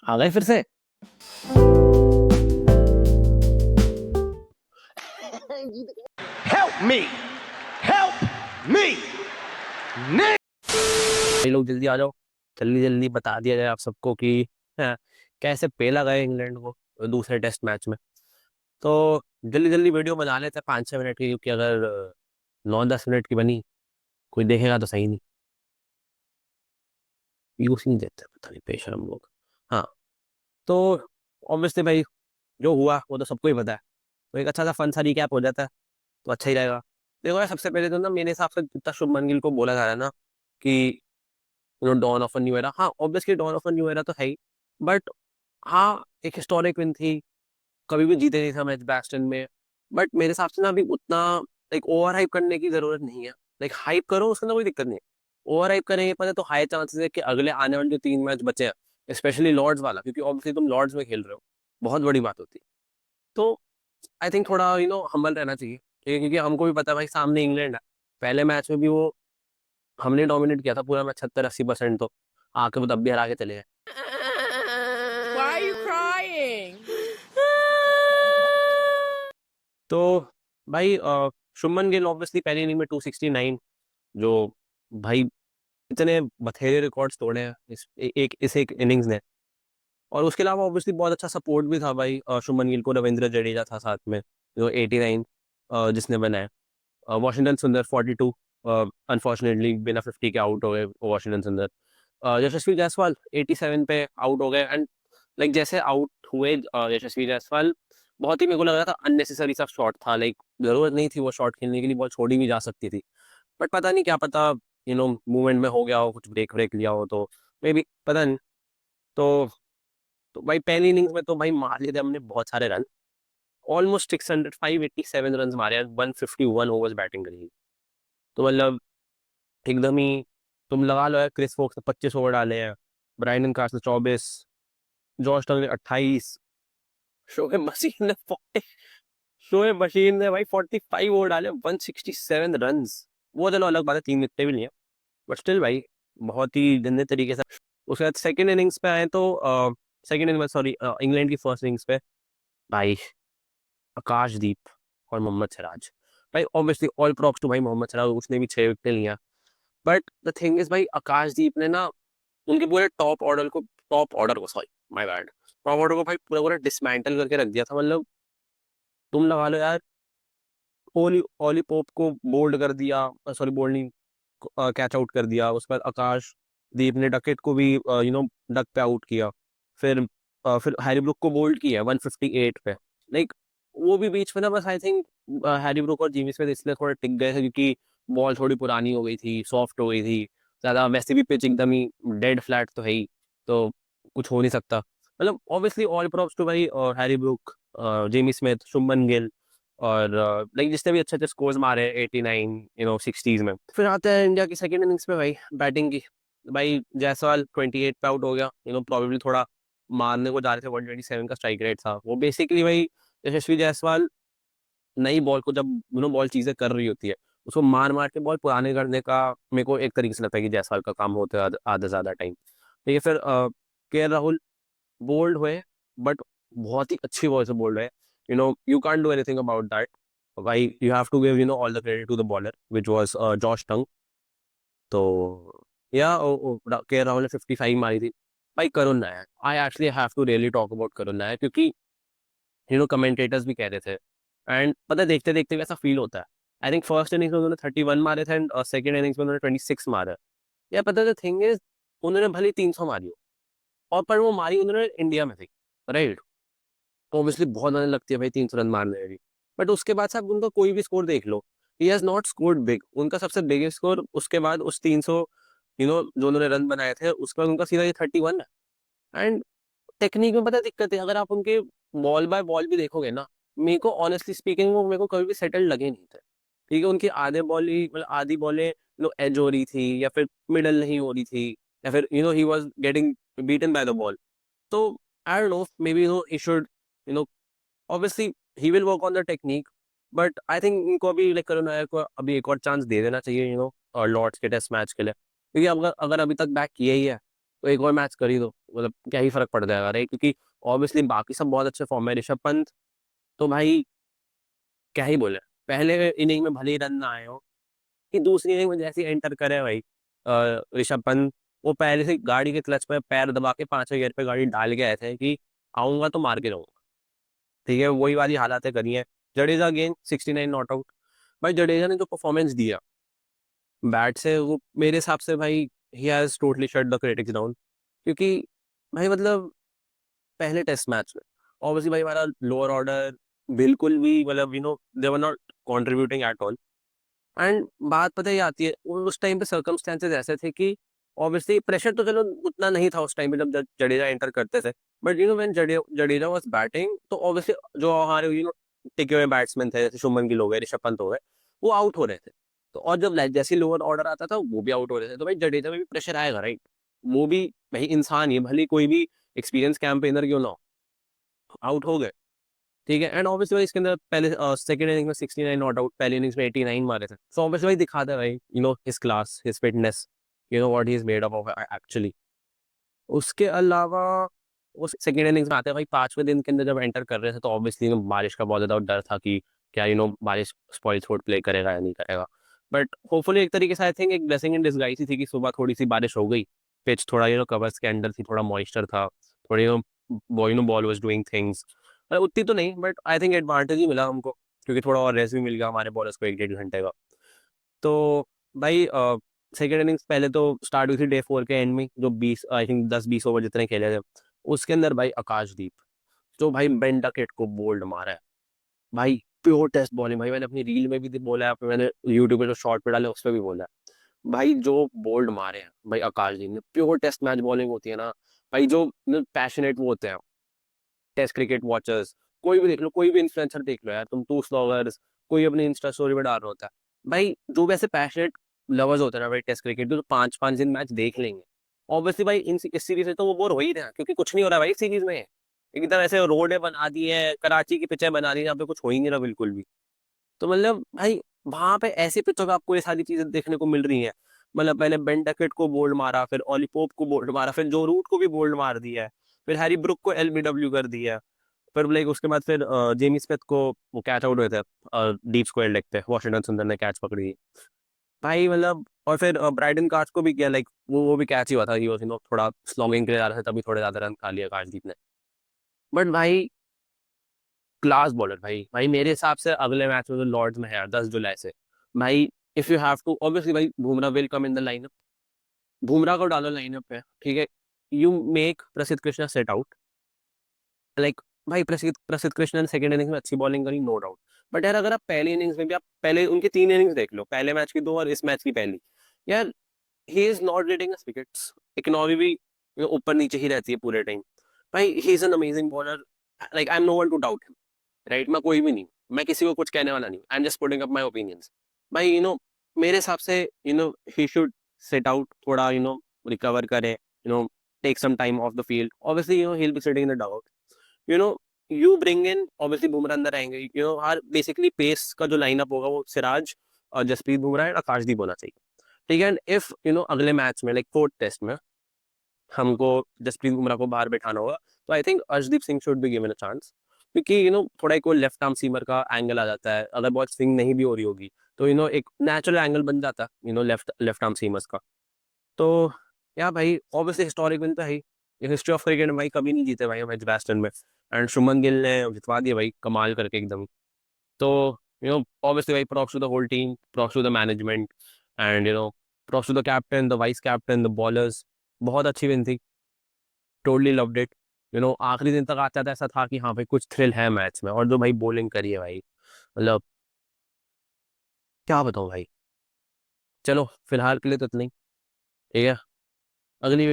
आ गए फिर से। Help me! Help me! भाई लोग जल्दी आ जाओ, जल्दी जल्दी बता दिया जाए आप सबको कि हाँ, कैसे पेला गए इंग्लैंड को दूसरे टेस्ट मैच में। तो जल्दी जल्दी वीडियो बना लेते हैं 5-6 मिनट की, क्योंकि अगर 9-10 मिनट की बनी कोई देखेगा तो सही नहीं। यूज नहीं देते, पता नहीं पेशा हम लोग। हाँ, तो ऑब्वियसली भाई जो हुआ वो तो सबको ही पता है। तो एक अच्छा सा फन सा रिकैप हो जाता है तो अच्छा ही रहेगा। देखो यार, सबसे पहले तो ना मेरे हिसाब से जितना शुभमन गिल को बोला जा रहा है ना कि dawn of a new era, हाँ obviously dawn of a new era तो है ही। बट हाँ, एक हिस्टोरिक विन थी, कभी भी जीते नहीं था मैच बैस्टन में। बट मेरे हिसाब से ना अभी उतना लाइक ओवर हाइप करने की जरूरत नहीं है। लाइक हाइप करो, उसके अंदर कोई दिक्कत नहीं है। ओवर हाइप करेंगे पता तो हाई चांसेस है कि अगले आने वाले जो 3 मैच बचे हैं, स्पेशली लॉर्ड्स वाला, क्योंकि ऑब्वियसली तुम लॉर्ड्स में खेल रहे हो, बहुत बड़ी बात होती है। तो आई थिंक थोड़ा हम्बल रहना चाहिए, ठीक है? क्योंकि हमको भी पता है भाई सामने इंग्लैंड है। पहले मैच में भी वो हमने डोमिनेट किया था पूरा मैच 70-80%, तो आके वो तब भी हरा के चले गए। Why are you crying? तो भाई शुभमन गिल ऑब्वियसली पहली इनिंग में 269, जो भाई इतने बथेरे रिकॉर्ड्स तोड़े हैं इस एक इनिंग्स ने। और उसके अलावा ऑब्वियसली बहुत अच्छा सपोर्ट भी था भाई शुभमन गिल को। रविंद्र जडेजा था साथ में, जो 89 जिसने बनाया। वॉशिंगटन सुंदर 42, अनफॉर्चुनेटली बिना 50 के आउट हो गए वॉशिंगटन सुंदर। यशस्वी जायसवाल 87 पे आउट हो गए। एंड लाइक जैसे आउट हुए यशस्वी जायसवाल, बहुत ही मेरे को लग रहा था अननेसेसरी सा शॉट था। लाइक जरूरत नहीं थी वो शॉट खेलने के लिए, बॉल छोड़ी भी जा सकती थी। बट पता नहीं क्या पता, मूवमेंट में हो गया हो, कुछ ब्रेक ब्रेक लिया हो, तो मे बी पता नहीं। तो भाई पहली इनिंग्स में तो भाई मार लिए थे हमने बहुत सारे रन, ऑलमोस्ट 600, 587 रन मारे हैं, 151 ओवर्स बैटिंग करी। तो मतलब एकदम ही तुम लगा लो यार, क्रिस वोक्स ने 25 ओवर डाले हैं, ब्रायन कार्स ने 24, जॉश टंग ने 28, शोएब मशीन ने 40, शोएब मशीन ने भाई 45 ओवर डाले, 167 रन। वो चलो अलग बात है, 3 इतने भी नहीं है, बट स्टिल भाई बहुत ही गंदे तरीके से। उसके बाद सेकंड इनिंग्स पे आए तो सेकंड इनिंग में सॉरी इंग्लैंड की फर्स्ट इनिंग्स पे भाई आकाशदीप और मोहम्मद सिराज। भाई ऑब्वियसली ऑल प्रॉप्स टू भाई मोहम्मद सिराज, उसने भी 6 विकेट लिया। बट द थिंग इज भाई आकाशदीप ने ना उनके पूरे टॉप ऑर्डर को sorry my bad, top order को भाई पूरा पूरा डिसमेंटल करके रख दिया था। मतलब तुम लगा लो यार, ओली ओली पोप को बोल्ड कर दिया, सॉरी बोल्ड नहीं, कैच आउट कर दिया। उसके बाद आकाशदीप ने डकेट को भी डक पे आउट किया। फिर फिर हैरी ब्रूक को बोल्ड किया 158 पे। लाइक वो भी बीच में ना बस आई थिंक हैरी ब्रूक और जिमी स्मिथ इसलिए थोड़े टिक गए थे क्योंकि बॉल थोड़ी पुरानी हो गई थी, सॉफ्ट हो गई थी ज्यादा। वैसे भी पिच एकदम ही डेड फ्लैट तो है ही, तो कुछ हो नहीं सकता। मतलब ऑब्वियसली ऑल प्रॉप्स टू भाई और Harry Brook, Jamie Smith, Shubman Gill, और लाइक जिसने भी अच्छे अच्छे स्कोर्स मारे 89 60s में। फिर आते हैं इंडिया की सेकंड इनिंग्स में भाई बैटिंग की। भाई जायसवाल 28 पे आउट हो गया, प्रॉब्लली थोड़ा मारने को जा रहे थे, 127 का स्ट्राइक रेट था। वो बेसिकली भाई यशस्वी जायसवाल नई बॉल को जब बॉल चीजें कर रही होती है, उसको मार मार के बॉल पुराने करने का मेरे को एक तरीके से लगता है कि जायसवाल का काम होता है आधा ज्यादा टाइम। ठीक है, फिर के राहुल बोल्ड हुए, बट बहुत ही अच्छी वॉइस से बोल्ड हुए। You can't do anything about that भाई, you have to give all the credit to the bowler which was Josh Tongue. तो या के राहुल ने 55 मारी थी। भाई Karun Nair, I actually have to really talk about Karun Nair, क्योंकि कमेंटेटर्स भी कह रहे थे, एंड पता है देखते देखते भी ऐसा फील होता है। आई थिंक फर्स्ट इनिंग्स में उन्होंने 31 मारे थे, एंड सेकंड इनिंग्स में उन्होंने 26 मारे। या पता है थिंग इज, उन्होंने भले 300 मारी हो, और पर वो मारी उन्होंने इंडिया में थी, राइट? ऑब्वियसली बहुत आने लगती है भाई 300 रन मारने में भी। बट उसके बाद से आप उनका कोई भी स्कोर देख लो, he has not scored big. उनका सबसे बिगेस्ट स्कोर उसके बाद उस 300 जो उन्होंने रन बनाए थे उसके बाद उनका सीधा ये 31 है। एंड टेक्निक में पता है दिक्कत है, अगर आप उनके बॉल बाय बॉल भी देखोगे ना, मेरे को ऑनेस्टली स्पीकिंग वो मेरे को कभी भी सेटल लगे नहीं थे। ठीक है, उनकी आधे बॉल ही मतलब आधी बॉलें एज हो रही थी, या फिर मिडल नहीं हो रही थी, या फिर he was getting beaten by the ball. तो I don't know, maybe he should you know obviously he will work on the technique. But I think इनको अभी लाइक करुण नायर को अभी एक और चांस दे देना चाहिए और लॉर्ड्स के टेस्ट मैच के लिए, क्योंकि अगर अगर अभी तक बैक किया ही है तो एक और मैच कर ही दो, मतलब क्या ही फर्क पड़ जाएगा, राइट? क्योंकि ऑब्वियसली बाकी सब बहुत अच्छे फॉर्म में, ऋषभ पंत तो भाई क्या ही बोले, पहले इनिंग में भले ही रन ना आए हो, कि दूसरी इनिंग में जैसे एंटर करे भाई ऋषभ पंत, वो पहले से गाड़ी के क्लच पे पैर दबा के 5वें गियर पे गाड़ी डाल के आए थे कि आऊंगा तो मार के रहूंगा। ठीक है, वही वाली हालातें करी हैं। Jadeja again 69 not out. भाई जडेजा ने जो परफॉर्मेंस दिया बैट से, वो मेरे हिसाब से भाई he has totally shut the critics down. क्योंकि भाई मतलब पहले टेस्ट मैच में ऑब्वियसली भाई हमारा लोअर ऑर्डर बिल्कुल भी मतलब they were not contributing at all. And बात पता ही आती है, उस टाइम पे सर्कमस्टेंसेस ऐसे थे कि ऑब्वियसली प्रेशर तो चलो उतना नहीं था उस टाइम पे जब जडेजा एंटर करते थे। But when Jadeja was batting तो ऑब्वियसली जो हमारे टिके हुए बैट्समैन थे, जैसे शुभमन गिल हो गए, ऋषभ पंत हो गए, वो आउट हो रहे थे। तो और जब जैसे लोअर ऑर्डर आता था वो भी आउट हो रहे थे, तो भाई जडेजा में भी प्रेशर आएगा, राइट? वो भी भाई इंसान ही है, भले कोई भी एक्सपीरियंस कैंपेनर क्यों ना हो, आउट हो गए। ठीक है, एंड ऑब्वियसली भाई इसके अंदर पहले सेकंड इनिंग में 69 नॉट आउट, पहली इनिंग्स में 89 मारे थे। सो ऑब्वियसली भाई दिखाता है भाई his class, his fitness, what he is made up of actually. उसके अलावा उस सेकंड इनिंग्स में आते हैं भाई, 5वें दिन के अंदर जब एंटर कर रहे थे तो ऑब्वियसली बारिश का बहुत ज्यादा डर था कि क्या बारिश स्पॉइल स्पोर्ट प्ले करेगा या नहीं करेगा। बट होपफुली एक तरीके से आई थिंक एक ब्लेसिंग इन डिसगाइज ही थी कि सुबह थोड़ी सी बारिश हो गई, पिच थोड़ा कवर्स के अंदर थी, थोड़ा मॉइस्चर था, थोड़ी बॉल वाज डूइंग थिंग्स। उतनी तो नहीं, बट आई थिंक एडवांटेज ही मिला हमको, क्योंकि थोड़ा और रेस्ट भी मिल गया हमारे बॉलर्स को 1-1.5 घंटे का। तो भाई सेकेंड इनिंग्स पहले तो स्टार्ट हुई थी डे 4 के एंड में, जो 20 आई थिंक 10-20 ओवर जितने खेले थे, उसके अंदर भाई आकाशदीप जो भाई बेन डकेट को बोल्ड मारा है। भाई प्योर टेस्ट बॉलिंग, भाई मैंने अपनी रील में भी बोला है, मैंने यूट्यूब पे जो शॉर्ट पे डाले उस पर भी बोला है। भाई जो बोल्ड मारे हैं भाई आकाशदीप ने, प्योर टेस्ट मैच बॉलिंग होती है ना भाई, जो पैशनेट वो होते हैं टेस्ट क्रिकेट वॉचर्स, कोई भी देख लो, कोई भी इन्फ्लुएंसर देख लो यार तुम, टू स्लॉगर्स, कोई अपनी इंस्टा स्टोरी में डाल रहा होता है भाई, जो वैसे पैशनेट लवर्स होते हैं ना भाई टेस्ट क्रिकेट, जो 5-5 दिन मैच देख लेंगे, ऑब्वियसली भाई इस सीरीज से तो वो बोर हो ही रहे हैं, क्योंकि कुछ नहीं हो रहा भाई सीरीज में। एकदम ऐसे रोड बना दी है, कराची की पिचें बना दी, यहाँ पे कुछ हो ही नहीं रहा बिल्कुल भी। तो मतलब भाई वहां पे ऐसी पिचों पे आपको ये सारी चीजें देखने को मिल रही हैं। मतलब पहले बेन डकेट को बोल्ड मारा, फिर ऑली पोप को बोल्ड मारा, फिर जो रूट को भी बोल्ड मार दिया है, फिर हैरी ब्रुक को एलबीडब्ल्यू कर दिया, फिर लाइक उसके बाद फिर जेमी स्मिथ को वो कैच आउट हुए थे डीप स्क्वायर लेग पे, वॉशिंगटन सुंदर ने कैच पकड़ी भाई मतलब। और फिर ब्राइडन कार्ड्स को भी किया, लाइक वो भी कैच ही हुआ था, ही वाज थोड़ा स्लॉगिंग के लिए आ रहा था, तभी थोड़े ज्यादा रन खा लिया कार्डदीप ने। बट भाई क्लास बॉलर भाई, भाई मेरे हिसाब से अगले मैच में जो लॉर्ड्स में है 10 जुलाई से, भाई if you have to obviously भाई Bumrah will come in the lineup, Bumrah को डालो लाइनअप पे, ठीक है, यू मेक प्रसिद्ध कृष्णा सेट आउट, लाइक भाई प्रसिद्ध प्रसिद्ध कृष्णा ने सेकंड इनिंग्स में अच्छी बॉलिंग करी, नो डाउट। बट यार अगर आप पहली इनिंग्स में भी, आप पहले उनकी 3 इनिंग्स देख लो, पहले मैच की 2 और इस मैच की पहली, यार he is not getting wickets, economy भी ऊपर नीचे ही रहती है पूरे टाइम। भाई he is an amazing bowler, like I am no one to doubt him, right? मैं कोई भी नहीं, मैं किसी को कुछ कहने वाला नहीं, I am just putting up my opinions. भाई मेरे हिसाब से ही शुड सेट आउट, थोड़ा रिकवर करे, take some time off the field, obviously he will be sitting in the dugout, you know you bring in, obviously Bumrah अंदर आएंगे, हर basically pace का जो लाइनअप होगा वो सिराज और जसप्रीत बुमराह और आकाशदीप होना चाहिए। ठीक है, इफ अगले मैच में लाइक 4th टेस्ट में हमको जसप्रीत बुमराह को बाहर बैठाना होगा, तो I think Arshdeep Singh should be given a chance, क्योंकि थोड़ा एक वो लेफ्ट आर्म सीमर का एंगल आ जाता है, अगर बॉल स्विंग नहीं भी हो रही होगी तो एक नेचुरल एंगल बन जाता है लेफ्ट लेफ्ट आर्म सीमर्स का। तो या भाई ऑब्वियसली हिस्टोरिक विन तो है ही, हिस्ट्री ऑफ क्रिकेट में भाई कभी नहीं जीते भाई मैच वेस्टर्न में, एंड शुभमन गिल ने जितवा दिया भाई कमाल करके एकदम। तो ऑब्वियसली भाई props to the whole team, props to the management, and props to the captain, the vice captain, the bowlers. बहुत अच्छी विन थी, टोटली लव्ड इट। आखिरी दिन तक आता था, ऐसा था कि हाँ भाई कुछ थ्रिल है मैच में, और जो भाई बॉलिंग करी है भाई, मतलब क्या बताऊं भाई। चलो फिलहाल के लिए तो इतना ही, ठीक है, अगली